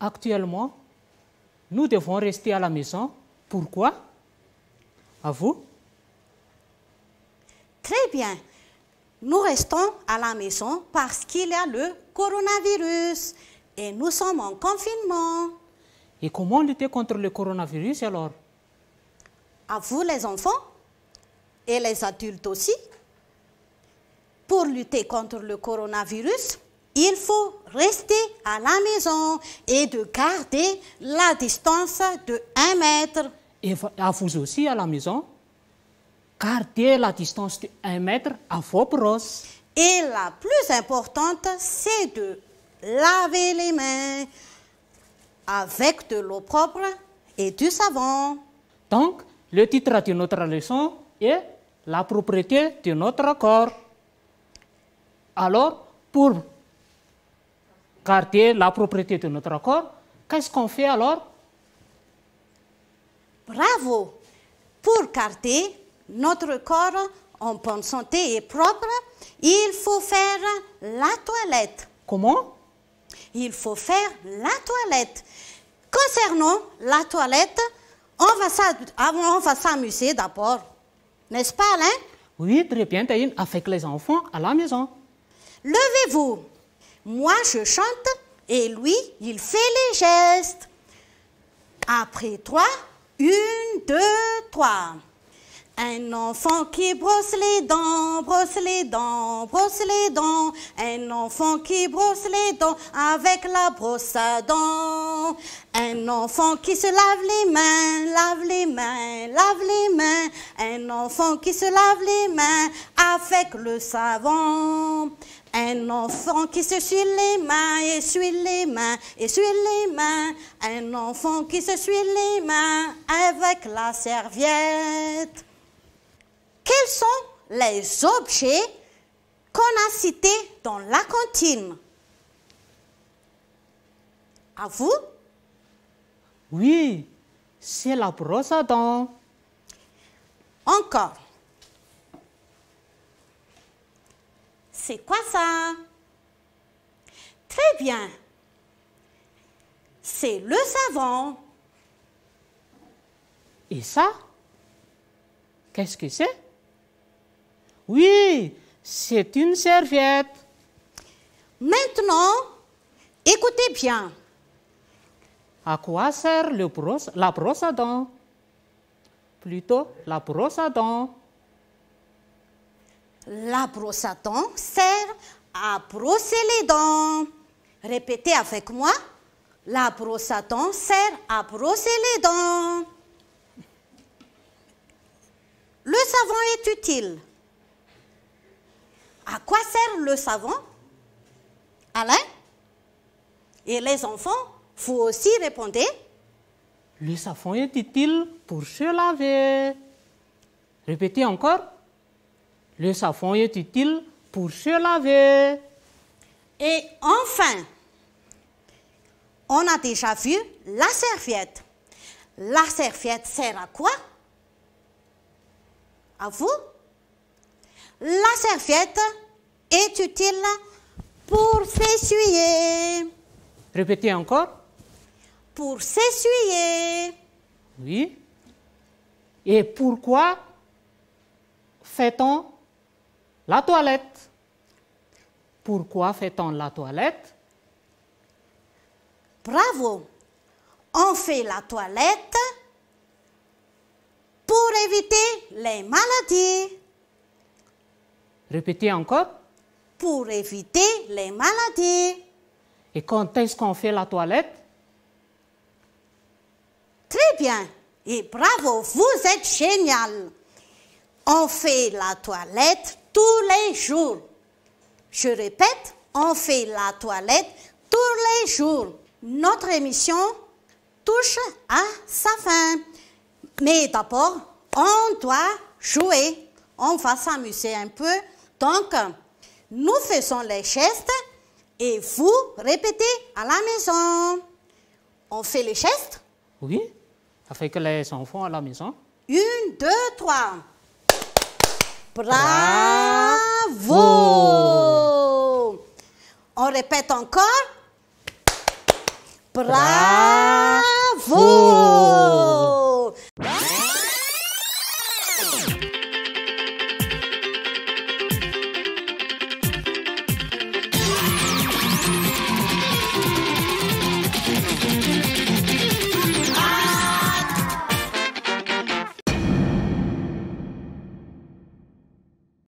Actuellement, nous devons rester à la maison. Pourquoi? À vous? Très bien. Nous restons à la maison parce qu'il y a le coronavirus et nous sommes en confinement. Et comment lutter contre le coronavirus alors? À vous les enfants et les adultes aussi. Pour lutter contre le coronavirus, il faut rester à la maison et de garder la distance de 1 mètre. Et à vous aussi à la maison, gardez la distance de 1 mètre à vos proches. Et la plus importante, c'est de laver les mains avec de l'eau propre et du savon. Donc, le titre de notre leçon est la propriété de notre corps. Alors, pour garder la propriété de notre corps, qu'est-ce qu'on fait alors? Bravo! Pour garder notre corps en bonne santé et propre, il faut faire la toilette. Comment? Il faut faire la toilette. Concernant la toilette, on va s'amuser d'abord. N'est-ce pas, Alain? Oui, très bien, Taïn, avec les enfants à la maison. Levez-vous. Moi, je chante et lui, il fait les gestes. Après 3, 1, 2, 3. Un enfant qui brosse les dents, brosse les dents, brosse les dents. Un enfant qui brosse les dents avec la brosse à dents. Un enfant qui se lave les mains, lave les mains, lave les mains. Un enfant qui se lave les mains avec le savon. Un enfant qui s'essuie les mains, essuie les mains, essuie les mains. Un enfant qui s'essuie les mains avec la serviette. Quels sont les objets qu'on a cités dans la cantine? À vous? Oui, c'est la brosse à dents. Encore. C'est quoi ça? Très bien. C'est le savon. Et ça? Qu'est-ce que c'est? Oui, c'est une serviette. Maintenant, écoutez bien. À quoi sert la brosse à dents? Plutôt, la brosse à dents. La brosse à dents sert à brosser les dents. Répétez avec moi. La brosse à dents sert à brosser les dents. Le savon est utile. À quoi sert le savon? Alain? Et les enfants, vous aussi répondez. Le savon est utile pour se laver. Répétez encore. Le savon est utile pour se laver. Et enfin, on a déjà vu la serviette. La serviette sert à quoi? À vous? La serviette est utile pour s'essuyer. Répétez encore. Pour s'essuyer. Oui. Et pourquoi fait-on la toilette? Pourquoi fait-on la toilette? Bravo. On fait la toilette pour éviter les maladies. Répétez encore. Pour éviter les maladies. Et quand est-ce qu'on fait la toilette? Très bien. Et bravo, vous êtes génial. On fait la toilette tous les jours. Je répète, on fait la toilette tous les jours. Notre émission touche à sa fin. Mais d'abord, on doit jouer. On va s'amuser un peu. Donc, nous faisons les gestes et vous répétez à la maison. On fait les gestes? Oui, avec les enfants à la maison. 1, 2, 3. Bravo! On répète encore. Bras.